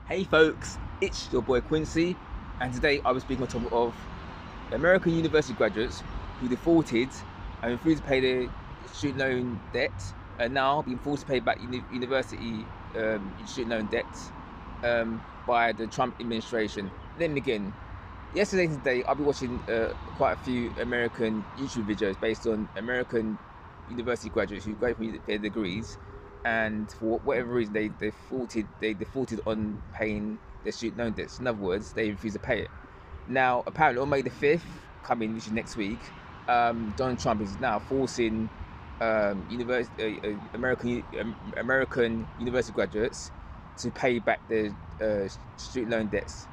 Hey folks, it's your boy Quincy, and today I was speaking on top of American university graduates who defaulted and refused to pay their student loan debt, and now being forced to pay back university student loan debt by the Trump administration. Then again, yesterday and today I've been watching quite a few American YouTube videos based on American university graduates who graduated with their degrees, and for whatever reason they defaulted on paying their student loan debts. In other words, they refused to pay it. Now, apparently on May the 5th, coming, which is next week, Donald Trump is now forcing American university graduates to pay back their student loan debts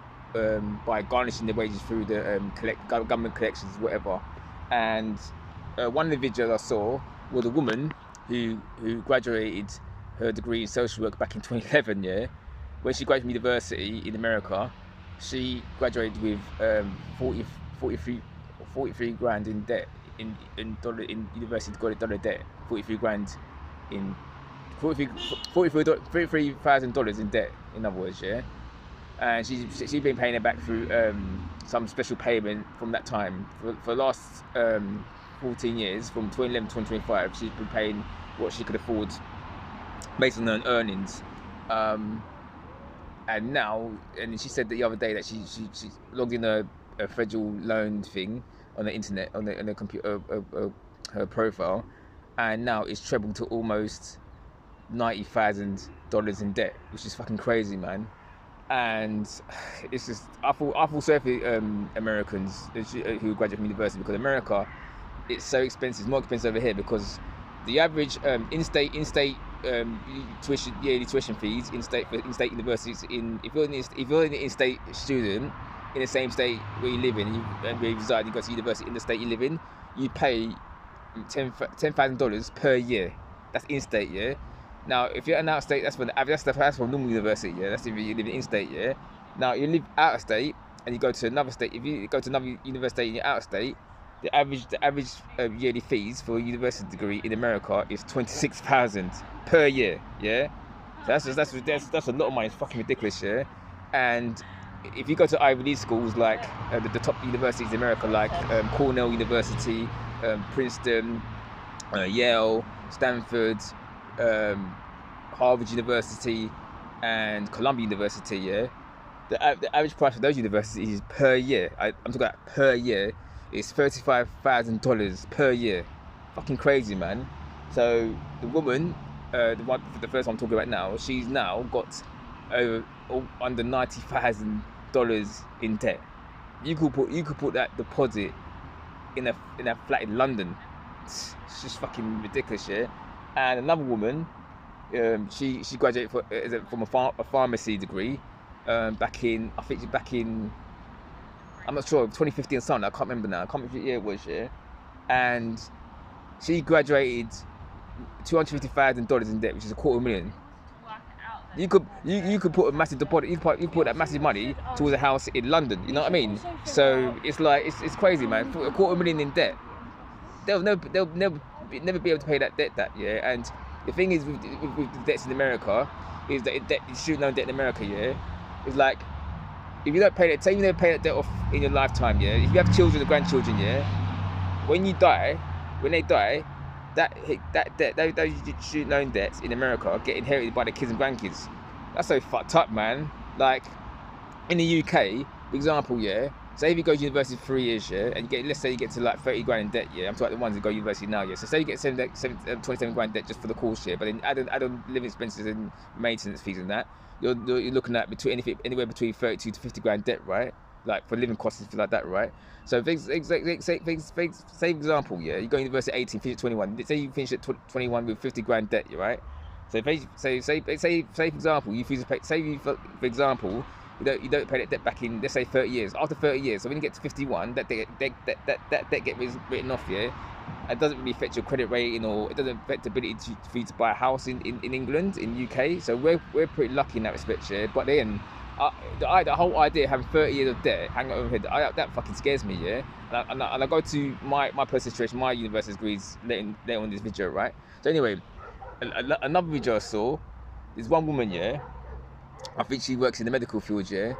by garnishing their wages through the government collections, whatever. And one of the videos I saw was a woman who graduated her degree in social work back in 2011. Yeah, when she graduated from university in America, she graduated with 43 grand in debt in university dollar debt. 43 grand in $43,000 in debt. In other words, yeah. And she's been paying it back through some special payment from that time for the last 14 years, from 2011 to 2025. She's been paying what she could afford based on her earnings. And now, and she said the other day that she logged in a federal loan thing on the internet, on the computer, her profile, and now it's trebled to almost $90,000 in debt, which is fucking crazy, man. And it's just, I feel sorry for Americans who graduate from university, because America, it's so expensive. It's more expensive over here because the average in-state yearly tuition fees in-state universities, if you're an in-state student in the same state where you live in and where you reside, you go to university in the state you live in, you pay $10,000 per year. That's in-state, yeah. Now, if you're an out-of-state, that's for normal university, yeah. That's if you live in state, yeah. Now, you live out of state and you go to another state. If you go to another university and you're out of state, the average yearly fees for a university degree in America is $26,000 per year, yeah. So that's a lot of money. It's fucking ridiculous, yeah. And if you go to Ivy League schools like the top universities in America, like Cornell University, Princeton, Yale, Stanford, Harvard University, and Columbia University, yeah, the average price for those universities per year, I'm talking about per year, is $35,000 per year. Fucking crazy, man. So the woman, the first one I'm talking about now, she's now got under $90,000 in debt. You could put that deposit in a flat in London. It's just fucking ridiculous, yeah. And another woman, she graduated from a pharmacy degree back in, I'm not sure, 2015 or something. I can't remember now. I can't remember what year it was, yeah. And she graduated $250,000 in debt, which is $250,000. You could put a massive deposit. You could put that massive money towards a house in London. You know what I mean? So it's like it's crazy, man. For $250,000 in debt, they'll never be able to pay that debt. Yeah. And the thing is with the debts in America is that student loan debt in America, yeah, is like, if you don't pay that, say you never pay that debt off in your lifetime, yeah. If you have children or grandchildren, yeah, when they die, those student loan debts in America get inherited by the kids and grandkids. That's so fucked up, man. Like in the UK, for example, yeah. Say if you go to university for 3 years, yeah, and let's say you get to like 30 grand in debt, yeah. I'm talking about the ones that go to university now, yeah. So say you get 27 grand debt just for the course, yeah, but then add on living expenses and maintenance fees and that, you're looking at anywhere between 32 to 50 grand debt, right? Like for living costs and stuff like that, right? So say for example, yeah, you go to university at 18, finish at 21. Say you finish at 21 with 50 grand debt, right? So say for example, for example, you don't pay that debt back in, let's say, 30 years. After 30 years, so when you get to 51, that debt gets written off, yeah. It doesn't really affect your credit rating, or it doesn't affect the ability for you to buy a house in England, in UK. So we're pretty lucky in that respect, yeah. But then the whole idea of having 30 years of debt hanging over my head, that fucking scares me, yeah. And I go to my personal situation, my university degrees later on in this video, right? So anyway, another video I saw, there's one woman, yeah. I think she works in the medical field, yeah.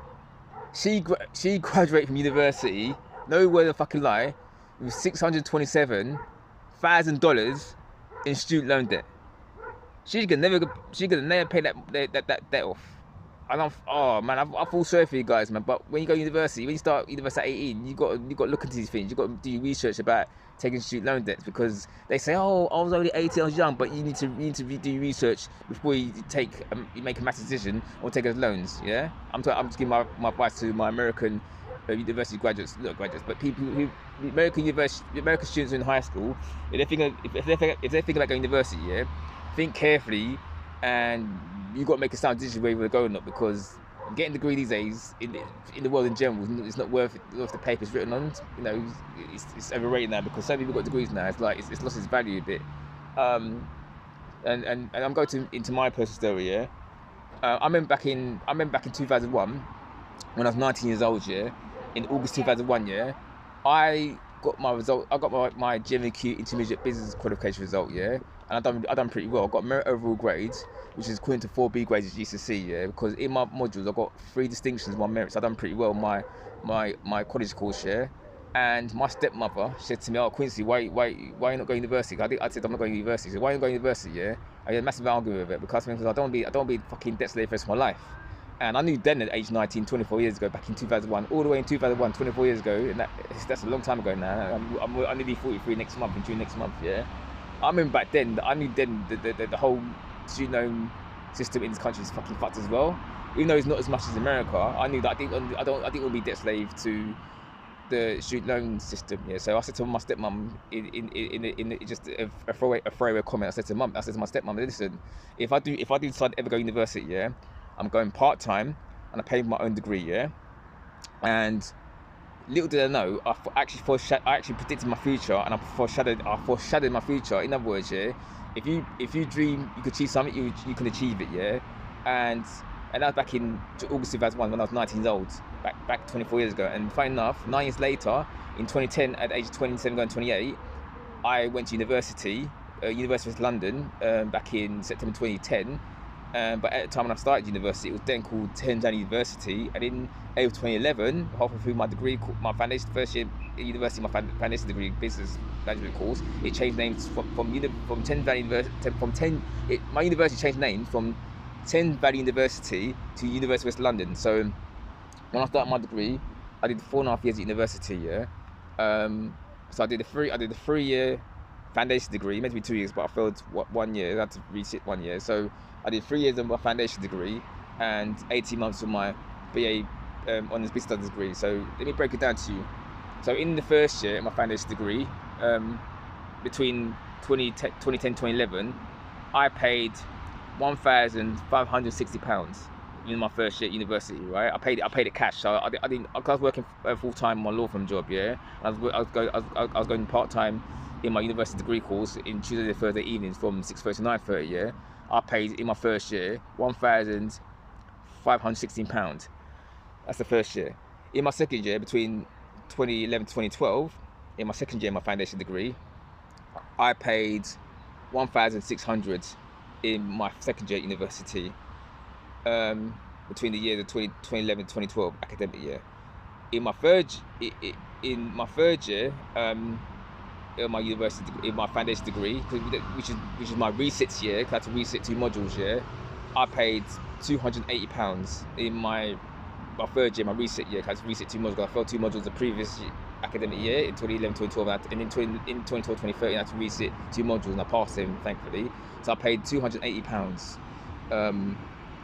She graduated from university, no word of fucking lie, with $627,000 in student loan debt. She could never pay that debt off. And oh man, I feel sorry for you guys, man. But when you go to university, when you start university at 18, you got to look into these things. You got to do research about taking student loan debts, because they say, oh, I was only 18, I was young, but you need to do research before you make a massive decision or take those loans. Yeah, I'm just giving my advice to my American university graduates, not graduates, but people who American students in high school. If they think about going to university, yeah, think carefully, and you got to make a sound decision where you want to go or not, because getting a degree these days in the world in general is not worth the paper it's written on. You know, it's overrated now, because so many people got degrees now. It's like it's lost its value a bit. And I'm going into my personal story. Yeah, I remember back in 2001 when I was 19 years old. Yeah, in August 2001. Yeah, I got my result. I got my GMQ intermediate business qualification result. Yeah, and I done pretty well. I got merit overall grades, which is equivalent to 4B grades at GCSE, yeah, because in my modules I got 3 distinctions, 1 merit, so I done pretty well my college course, yeah. And my stepmother said to me, oh Quincy, why are you not going to university? I said I'm not going to university. She said, why are you not going to university, yeah? I had a massive argument with it, because I don't want to be fucking debt slave for the rest of my life. And I knew then at age 19, 24 years ago, back in 2001, all the way in 2001, 24 years ago, and that's a long time ago now. I'm nearly 43 next month, in June next month, yeah. I remember back then, I knew then the whole student loan system in this country is fucking fucked as well. Even though it's not as much as America, I knew that I didn't want to be debt slave to the student loan system. Yeah, so I said to my stepmom in just a throwaway comment. I said to my stepmom, listen, if I do decide to ever go to university, yeah, I'm going part time and I pay my own degree, yeah. And little did I know, I actually predicted my future, and I foreshadowed my future. In other words, yeah, if you dream you could achieve something, you can achieve it, yeah. And that was back in August 2001 when I was 19 years old, back 24 years ago. And funny enough, 9 years later, in 2010, at the age of 27 going 28, I went to university, University of London, back in September 2010. But at the time when I started university, it was then called Thames Valley University. And in April 2011, halfway through my degree, my foundation, first year at university, my foundation degree, business management course, it changed names from Thames Valley University. My university changed name from Thames Valley University to University of West London. So when I started my degree, I did 4.5 years at university. Yeah, so I did a 3-year foundation degree, meant to be 2 years, but I failed 1 year. I had to resit 1 year. So I did 3 years of my foundation degree and 18 months of my BA honours business studies degree. So let me break it down to you. So in the first year of my foundation degree, between 2010 2011, I paid £1,560 in my first year at university. Right, I paid it cash. So I was working full time on my law firm job. Yeah, I was going part time in my university degree course in Tuesday and Thursday evenings from 6:30 to 9:30. Yeah, I paid in my first year £1,516. That's the first year. In my second year, between 2011 to 2012, in my second year of my foundation degree, I paid £1,600 in my second year at university, between the years of 2011 and 2012 academic year. In my third year, in my university, in my foundation degree, which is my resit year, because I had to resit 2 modules. Yeah, I paid £280 in my third year, my resit year. I had to resit 2 modules. I failed 2 modules the previous academic year in 2011, 2012, and in 2012, 2013, I had to resit 2 modules, and I passed them, thankfully. So I paid £280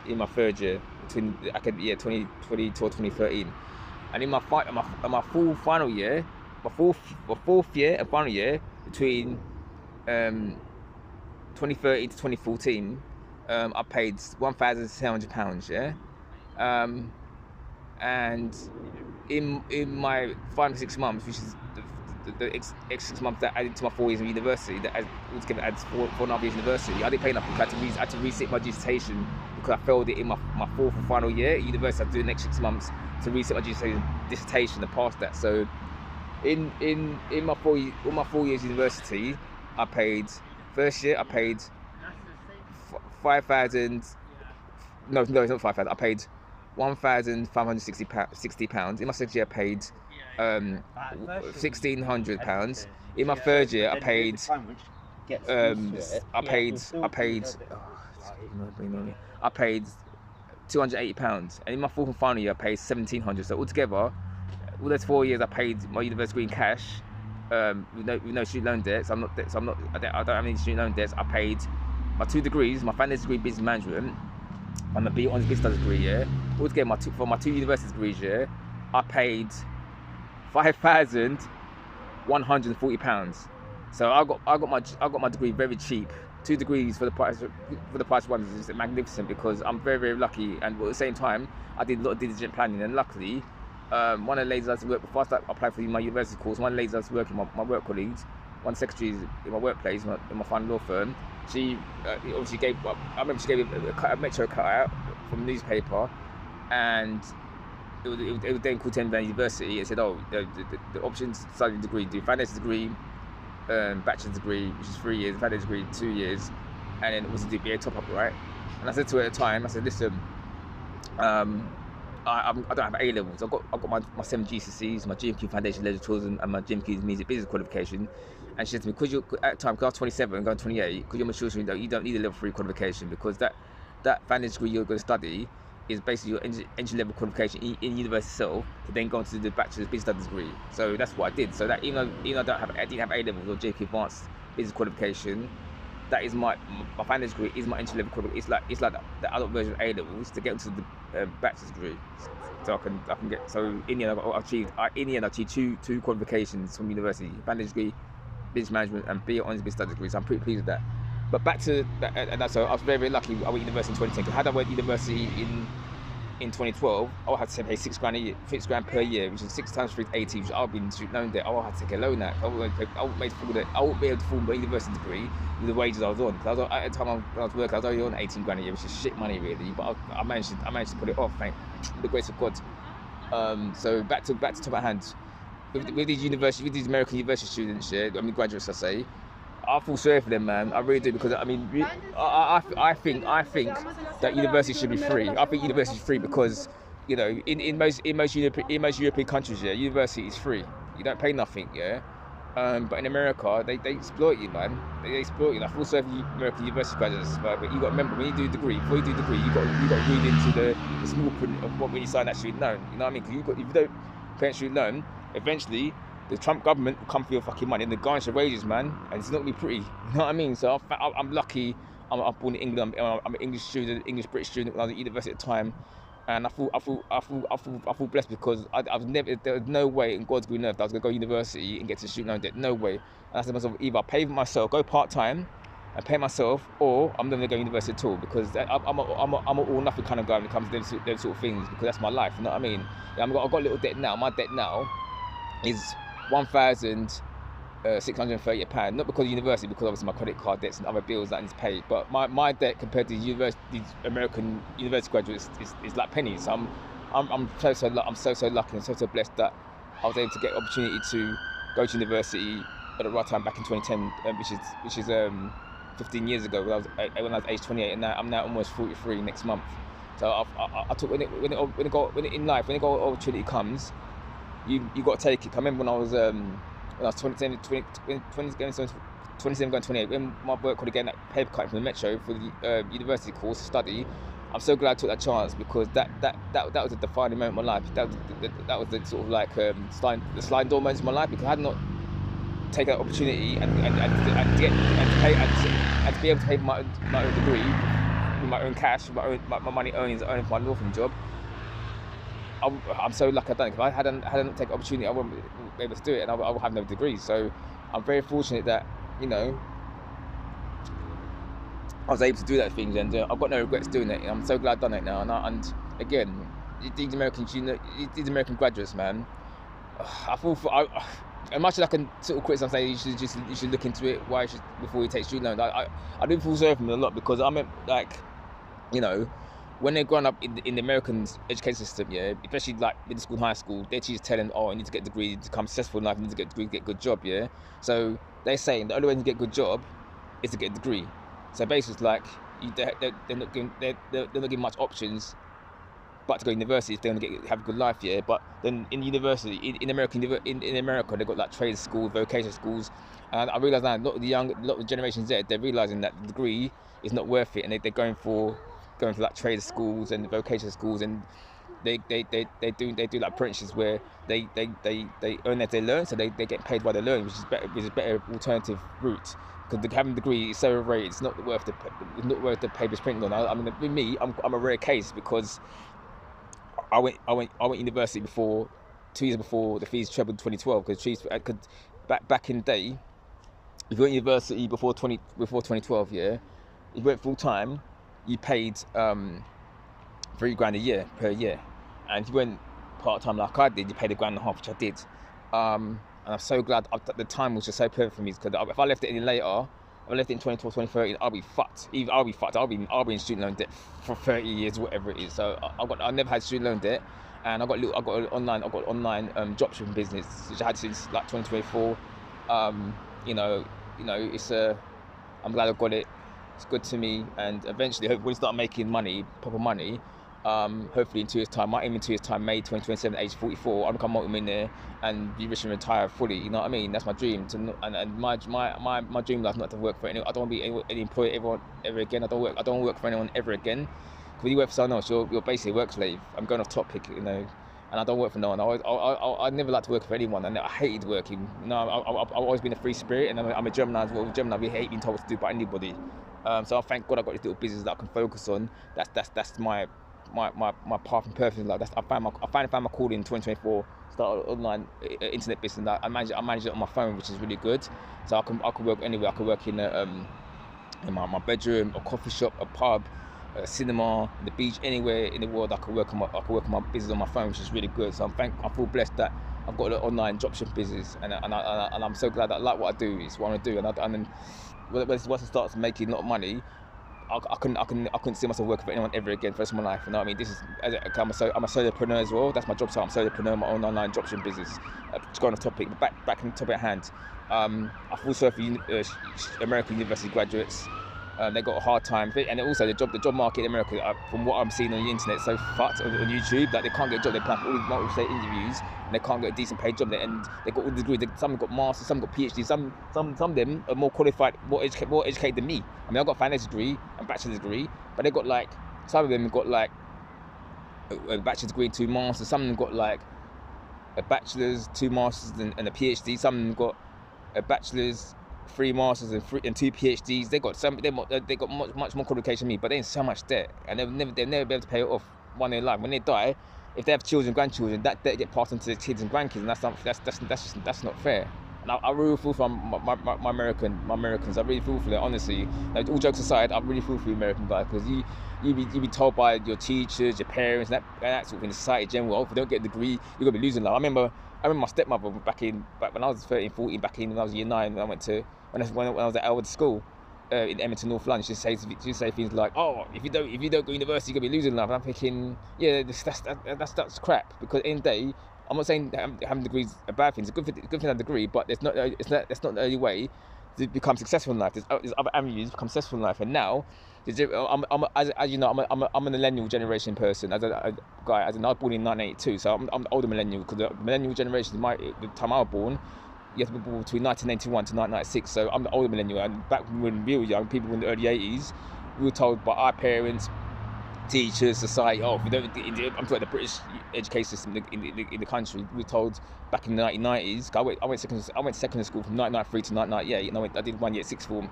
in my third year between the academic year 2012, 2013, and in my full final year. My fourth year and final year, between 2013 to 2014, I paid £1,700. Yeah, and in my final 6 months, which is the extra 6 months that added to my 4 years of university, that altogether adds 4.5 years university, I didn't pay enough. I had to resit my dissertation because I failed it in my fourth and final year at university. I had to do the next 6 months to resit my dissertation and pass that. So in my 4 years university, I paid, first year I paid no, it's not 5,000. I paid £1,560. In my second year, I paid £1,600. In my third year, I paid £280, and in my fourth and final year, I paid £1,700. So altogether, all those 4 years, I paid my university degree in cash, with no student loan debts. I don't have any student loan debts. I paid my 2 degrees, my finance degree, business management, and my B.Honors business studies degree. Yeah, altogether, for my 2 university degrees, yeah, I paid £5,140. So I got my degree very cheap. 2 degrees for the price of one is just magnificent, because I'm very, very lucky, and at the same time I did a lot of diligent planning, and luckily one of the ladies I used to work before I applied for my university course, one of the ladies I was working, my work colleagues, one secretary in my workplace, in my final law firm, she obviously gave, I remember she gave a metro cutout from the newspaper, and it was then called Ten University. It said, oh, the options to study degree, do finance degree, bachelor's degree, which is 3 years, finance degree 2 years, and then also do BA top up, right? And I said to her at the time, I said, listen, I don't have A levels. I've got my 7 GCSEs, my GMQ Foundation Leisure Tourism, and my GMQ Music Business qualification. And she said to me, because at the time, because I was 27, going 28, because you're mature, you don't need a level 3 qualification, because that finance degree you're going to study is basically your entry level qualification in university itself, to then go on to the bachelor's business studies degree. So that's what I did. So that even though I didn't have A levels or JQ advanced business qualification, that is my finance degree is my entry level qualification. It's like the adult version of A levels to get into the bachelor's degree. So I can get. So in the end, I achieved two qualifications from university: finance degree, business management, and B.Honors business studies degree. So I'm pretty pleased with that. But back to that, and so I was very, very lucky. I went to university in 2010. Because had I went to university in 2012, I would have to pay £6,000 per year, which is 6 times 3 is 80, which I've been student loan debt. I would have to take a loan out. I wouldn't be able to afford my university degree with the wages I was on. Because at the time when I was working, I was only on £18,000 a year, which is shit money really. But I managed to put it off, thank the grace of God. So back to top at hand. With these American university students, yeah, I mean graduates, I say, I feel sorry for them, man. I really do, because I mean, I think that university should be free. I think university is free because, you know, in most European countries, yeah, university is free. You don't pay nothing, yeah. But in America, they exploit you, man. They exploit you. I feel sorry for American university graduates, but you got to remember, when you do a degree, before you do a degree, you got to read into the small print of what when you sign that student loan. You know what I mean? Because if you don't pay a student loan, eventually the Trump government will come for your fucking money and they garnish your wages, man, and it's not gonna be pretty. You know what I mean? So I'm lucky. I'm born in England. I'm an English student, British student when I was at university at the time, and I feel blessed, because there was no way in God's green earth that I was gonna go to university and get to student loan debt. No way. And I said to myself, either I pay for myself, go part time, and pay myself, or I'm never gonna go to university at all, because I'm an all nothing kind of guy when it comes to those sort of things, because that's my life. You know what I mean? I've got a little debt now. My debt now is £1,638, not because of university, because obviously my credit card debts and other bills that I need to pay. But my debt compared to these American university graduates is like pennies. So I'm so lucky and so blessed that I was able to get the opportunity to go to university at the right time back in 2010, which is 15 years ago, when I was age 28, and now I'm almost 43 next month. So I took when in life, when opportunity comes, you got to take it. I remember when I was 27 going 28, when my work colleague getting that paper cut from the Metro for the university course to study. I'm so glad I took that chance, because that was a defining moment in my life. That was the sort of like the sliding door moment in my life, because I had not taken that opportunity and to be able to pay for my own degree with my own cash, my money earnings for my law firm job. I'm so lucky I've done it, because I hadn't taken the opportunity, I wouldn't be able to do it, and I would have no degree. So I'm very fortunate that, you know, I was able to do that things, and I've got no regrets doing it. I'm so glad I've done it now. And again, these American graduates, man, I feel for. As much as I can sort of criticize, say you should look into it. Before you take student loans? I do feel sorry for them a lot, because I mean, like, you know, when they're growing up in the American education system, yeah, especially like middle school, high school, their teachers tell them, oh, you need to get a degree to become successful in life, you need to get a degree to get a good job, yeah. So they're saying the only way to get a good job is to get a degree. So basically, it's like, they're not giving much options but to go to university if they want to have a good life, yeah. But then in university, in America, they've got like trade schools, vocational schools, and I realise now a lot of the Generation Z, they're realising that the degree is not worth it, and they're going for like trade schools and vocational schools, and they do like apprenticeships where they earn as they learn, so they get paid while they learn, which is a better alternative route. Because having a degree is so overrated, it's not worth the paper's printing on. I mean, with me, I'm a rare case because I went university 2 years before the fees trebled in 2012. Because back in the day, if you went university before 2012, yeah, if you went full time, you paid $3,000 a year per year, and if you went part time like I did, you paid $1.50, which I did. And I'm so glad the time was just so perfect for me, because if I left it any later, if I left it in 2012, 2013, I'll be fucked. I'll be in student loan debt for 30 years, whatever it is. So I never had student loan debt, and I got an online dropshipping business which I had since like 2024. It's I'm glad I got it. It's good to me, and eventually, hopefully, when I start making money, proper money, hopefully in 2 years' time, my aim in 2 years' time, May 2027, age 44, I'll become multi-millionaire and be rich and retire fully. You know what I mean? That's my dream. And my dream life is not to work for anyone. I don't want to be any employee ever again. I don't want to work for anyone ever again. Because when you work for someone else, you're basically a work slave. I'm going off topic, and I don't work for no one. I never liked to work for anyone, and I hated working. I've always been a free spirit, and I'm a Gemini as well. Gemini, we hate being told what to do by anybody. So I thank God I got this little business that I can focus on. That's my path and purpose in life. I finally found my calling in 2024. Started an online internet business. I manage it on my phone, which is really good. So I can work anywhere. I can work in my bedroom, a coffee shop, a pub, a cinema, the beach, anywhere in the world. I can work on my business on my phone, which is really good. So I feel blessed that I've got an online dropshipping business, and I'm so glad that I like what I do. It's what I want to do, and then once I start making a lot of money, I couldn't see myself working for anyone ever again for the rest of my life. You know what I mean? I'm a solopreneur as well. That's my job title. I'm a solopreneur, my own online dropshipping business. To go on the topic, but back in the topic at hand. I feel sorry for American university graduates. They got a hard time, and also the job market in America, from what I'm seeing on the internet, so fucked on YouTube that they can't get a job. They apply for all these multiple-state interviews, and they can't get a decent paid job there. And they got all the degrees. Some got masters, some got PhDs. Some of them are more qualified, more educated than me. I mean, I got a finance degree and bachelor's degree, but they got like, some of them got like a bachelor's degree and 2 masters. Some of them got like a bachelor's, 2 masters, and a PhD. Some of them got a bachelor's, 3 masters and 2 PhDs. They got much more qualification than me, but they're in so much debt, and they'll never be able to pay it off one day in life. When they die, if they have children, grandchildren, that debt get passed on to their kids and grandkids, and that's not fair. And I really feel for my Americans. I really feel for them, honestly. Like, all jokes aside, I really feel for the American guy, because you be told by your teachers, your parents, and that sort of in society in general, if you don't get a degree, you're gonna be losing life. I remember my stepmother back when I was 13, 14, when I was year 9, when I was at Elwood School in Edmonton, North London, she'd say things like, "Oh, if you don't go to university, you're gonna be losing life." And I'm thinking, yeah, that's crap. Because in the day, I'm not saying having degrees are a bad thing. It's a good thing to have a degree, but that's not the only way to become successful in life. There's other avenues to become successful in life. And now, as you know, I'm a millennial generation person. As a guy, I was born in 1982, so I'm the older millennial, because the millennial generation, the time I was born, you have to be born between 1981 to 1996. So I'm the older millennial. And back when we were young, people in the early 80s, we were told by our parents, teachers, society, I'm talking about the British education system in the country. We were told back in the 1990s. I went secondary school from 1993 to 1998, and I did 1 year at sixth form.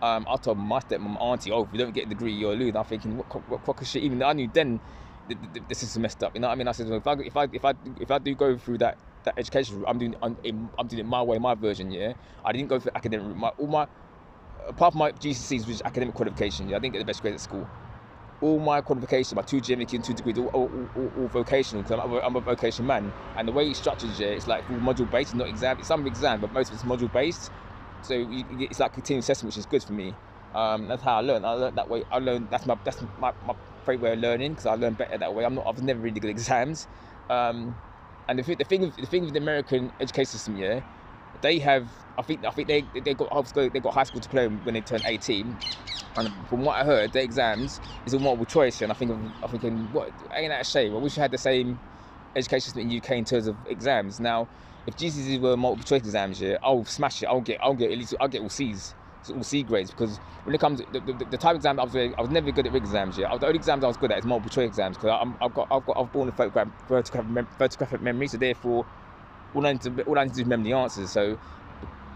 I told my stepmom, auntie, if you don't get a degree, you're a loser. I'm thinking, what crock of shit. Even though I knew then the system messed up. You know what I mean? I said, well, if I do go through that education route, I'm doing it my way, my version. Yeah, I didn't go for academic route. Apart from my GCSEs, which is academic qualification, yeah, I didn't get the best grades at school. All my qualifications, my 2 GME and 2 degrees, all vocational, because I'm a vocation man. And the way it's structured, yeah, it's like module based, not exam. It's some exam, but most of it's module based. So it's like continuous assessment, which is good for me. That's how I learned. I learned that way. That's my favorite way of learning, because I learn better that way. I was never really good at exams. And the thing with the American education system, yeah, they have. I think they got high school to play when they turn 18. And from what I heard, their exams is a multiple choice, and I'm thinking, what ain't that a shame? I wish I had the same education system in the UK in terms of exams. Now, if GCSEs were multiple choice exams, yeah, I'll smash it. I'll get all C's, all C grades, because when it comes to the type of exam I was never good at rig exams. Yeah, the only exams I was good at is multiple choice exams, because I was born with photographic memory, so therefore all I need to do is remember the answers.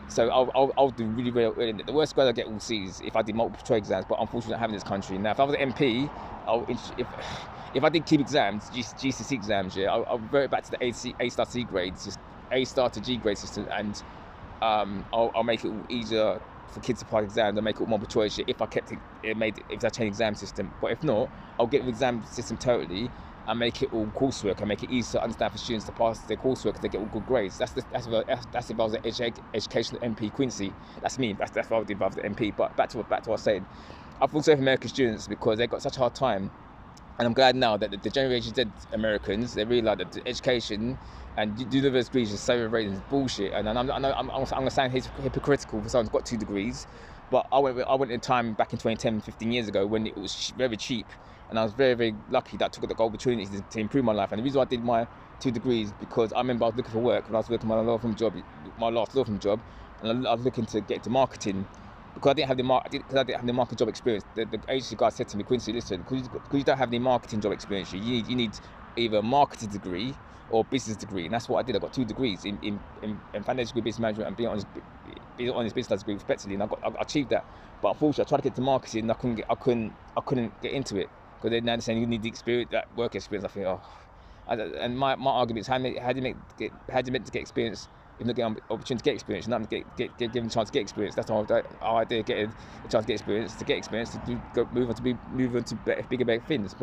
So I'll do really well. The worst grade I get all C's if I did multiple choice exams, but unfortunately I don't have in this country. Now, if I was an MP, if I did keep exams, GCSE exams, yeah, I'll revert back to the A star C grades, just A star to G grade system, and I'll make it easier for kids to pass exams. I'll make it multiple choice, yeah, if I kept if I change exam system. But if not, I'll get the exam system totally and make it all coursework. I make it easy to understand for students to pass their coursework because they get all good grades. That's if I was an educational MP Quincy. That's me. That's what I would do if I was the MP. But back to what I was saying, I feel sorry for American students because they got such a hard time. And I'm glad now that the Generation Z Americans, they realise that the education and university degrees is so overrated. It's bullshit. And I'm going to sound hypocritical for someone who's got 2 degrees. But I went in time back in 2010, 15 years ago when it was very cheap. And I was very, very lucky that I took the opportunity to improve my life. And the reason why I did my 2 degrees, because I remember I was looking for work when I was working my last law firm job, and I was looking to get into marketing. Because I didn't have the marketing job experience. The agency guy said to me, Quincy, listen, because you don't have any marketing job experience, you need either a marketing degree or a business degree. And that's what I did. I got 2 degrees in financial degree, business management, and being honest business degree respectively. And I achieved that. But unfortunately, I tried to get to marketing, and I couldn't get into it. Because they're now saying you need the experience, that work experience. I think, and my argument is how do you meant to get experience if not get an opportunity to get experience, not get given a chance to get experience. That's our idea, getting a chance to get experience, move on to bigger things.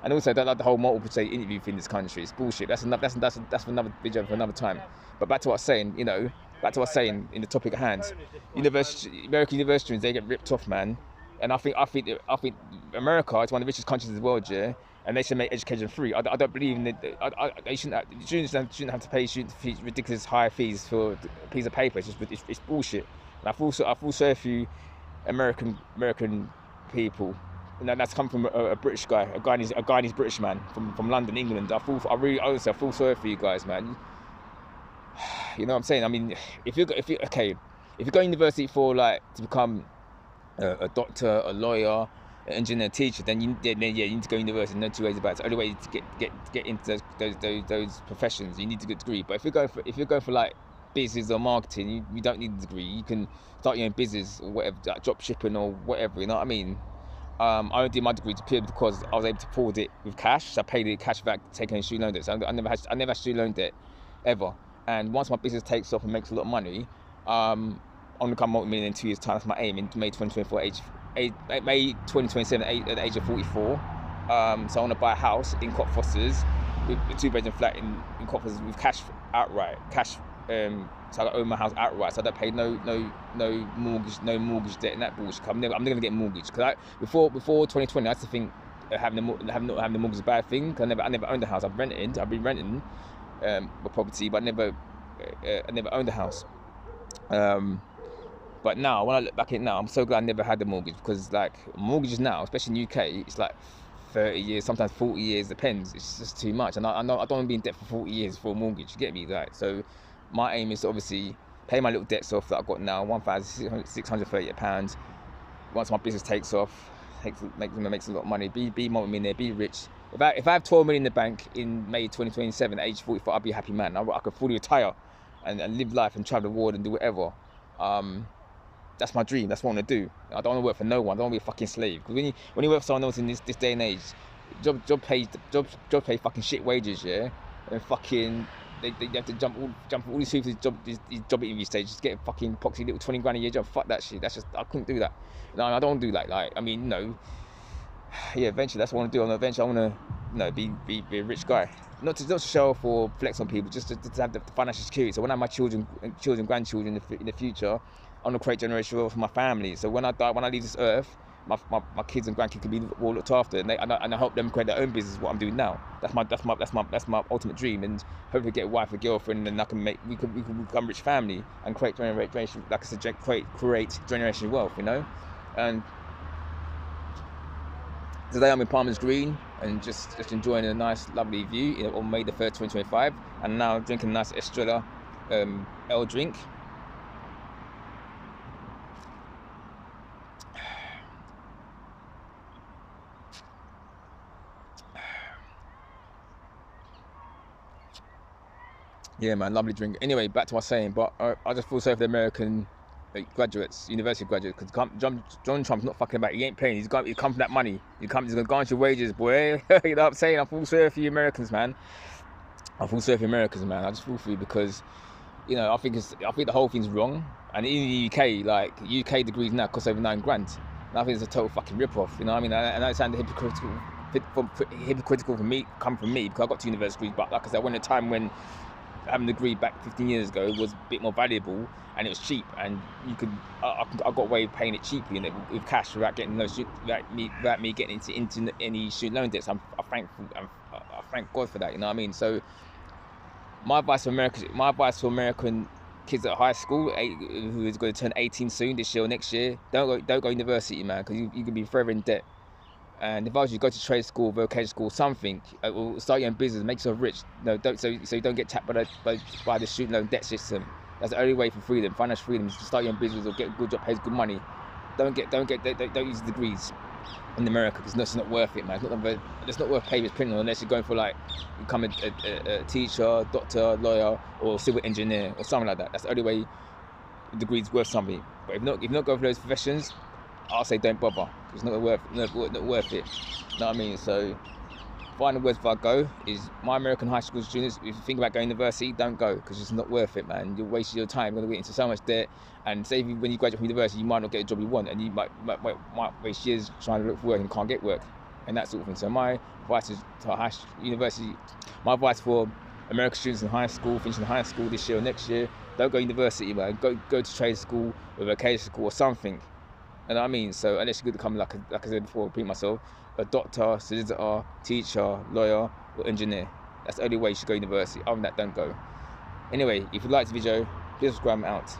And also, I don't like the whole multiple choice interview thing in this country. It's bullshit. That's for another video for another time. But back to what I was saying, in the topic at hand, American university students, they get ripped off, man. And I think America is one of the richest countries in the world, yeah, and they should make education free. I don't believe in it. Students shouldn't have to pay ridiculous high fees for a piece of paper. It's bullshit. And I feel sorry for you, American people. And that's come from a British guy, a Guyanese British man from London, England. I feel sorry for you guys, man. You know what I'm saying? I mean, if you're going to university for to become a doctor, a lawyer, an engineer, a teacher, then you need to go to university. No 2 ways about it. It's the only way to get into those professions. You need to get a degree. But if you're going for business or marketing, you don't need a degree. You can start your own business or whatever, drop shipping or whatever. You know what I mean? I only did my degree purely because I was able to afford it with cash. So I paid it cash back, taking student loan debt. So I never had student loan debt ever. And once my business takes off and makes a lot of money, I'm going to become multi-millionaire in 2 years' time. That's my aim in May 2024, May 2027, at the age of 44. So I want to buy a house in Cockfosters, with a 2-bedroom flat in Cockfosters with cash outright. So I own my house outright. So I don't pay no mortgage debt and that bullshit. I'm never going to get a mortgage. Because before 2020, I used to think not having the mortgage is a bad thing. Cause I never owned a house. I've been renting a property, but I never owned a house. But now, when I look back at it now, I'm so glad I never had the mortgage, because mortgages now, especially in the UK, it's 30 years, sometimes 40 years, depends. It's just too much. And I know I don't want to be in debt for 40 years for a mortgage, you get me? So my aim is to obviously pay my little debts off that I've got now, £1,638. Once my business takes off, makes a lot of money, be multi-millionaire, be rich. If I have 12 million in the bank in May 2027, at age 44, I'll be a happy man. I could fully retire and live life and travel the world and do whatever. That's my dream. That's what I want to do. I don't want to work for no one. I don't want to be a fucking slave. Because when you work for someone else in this day and age, job pay fucking shit wages, yeah, and fucking they have to jump all these hoops, these job interview stages, get a fucking poxy little 20 grand a year job. Fuck that shit. That's just, I couldn't do that. No, I don't want to do that. Yeah, eventually that's what I want to do. Eventually I want to, be a rich guy. Not to show off or flex on people, just to have the financial security. So when I have my children, grandchildren in the future, I want to create generational wealth for my family. So when I die, when I leave this earth, my kids and grandkids can be well looked after, and I help them create their own business. What I'm doing now, that's my ultimate dream, and hopefully get a wife, a girlfriend, and we can become a rich family and create generation, like I said, create generational wealth, you know. And today I'm in Palmer's Green and just enjoying a nice, lovely view on May the 3rd, 2025, and now drinking a nice Estrella ale drink. Yeah, man, lovely drink. Anyway, back to what I was saying, but I just feel sorry for the American graduates, university graduates, because John Trump's not fucking about it. He ain't paying. He come from that money. He's going to garnish your wages, boy. You know what I'm saying? I feel sorry for you Americans, man. I just feel for you because, you know, I think the whole thing's wrong. And in the UK, like UK degrees now cost over £9 grand. And I think it's a total fucking rip-off. You know what I mean? And I sound hypocritical from me, because I got 2 university degrees. But like I said, I went at a time when having a degree back 15 years ago was a bit more valuable, and it was cheap, and I got away with paying it cheaply and with cash without me getting into any student loan debts. I thank God for that. You know what I mean? So my advice for American kids at high school who is going to turn 18 soon, this year or next year, don't go university, man, because you can be forever in debt. And if I was you, go to trade school, vocation school, something, or start your own business, make yourself rich. No, so you don't get tapped by the student loan debt system. That's the only way for freedom, financial freedom, is to start your own business or get a good job, pays good money. Don't use degrees in America, because it's not worth it, man. It's not worth papers printing unless you're going for like become a teacher, doctor, lawyer, or civil engineer or something like that. That's the only way a degree's worth something. But if you're not going for those professions, I'll say don't bother. It's not worth it. You know what I mean? So, final words before I go is, my American high school students, if you think about going to university, don't go, because it's not worth it, man. You're wasting your time. You're going to get into so much debt, and say when you graduate from university, you might not get a job you want, and you might waste years trying to look for work and can't get work, and that sort of thing. So my advice is to university. My advice for American students in high school, finishing high school this year or next year, don't go to university, man. Go to trade school or vocation school or something. You know what I mean? So unless you're going to become, like I said before, repeat myself, a doctor, solicitor, teacher, lawyer, or engineer. That's the only way you should go to university. Other than that, don't go. Anyway, if you like this video, please subscribe. I'm out.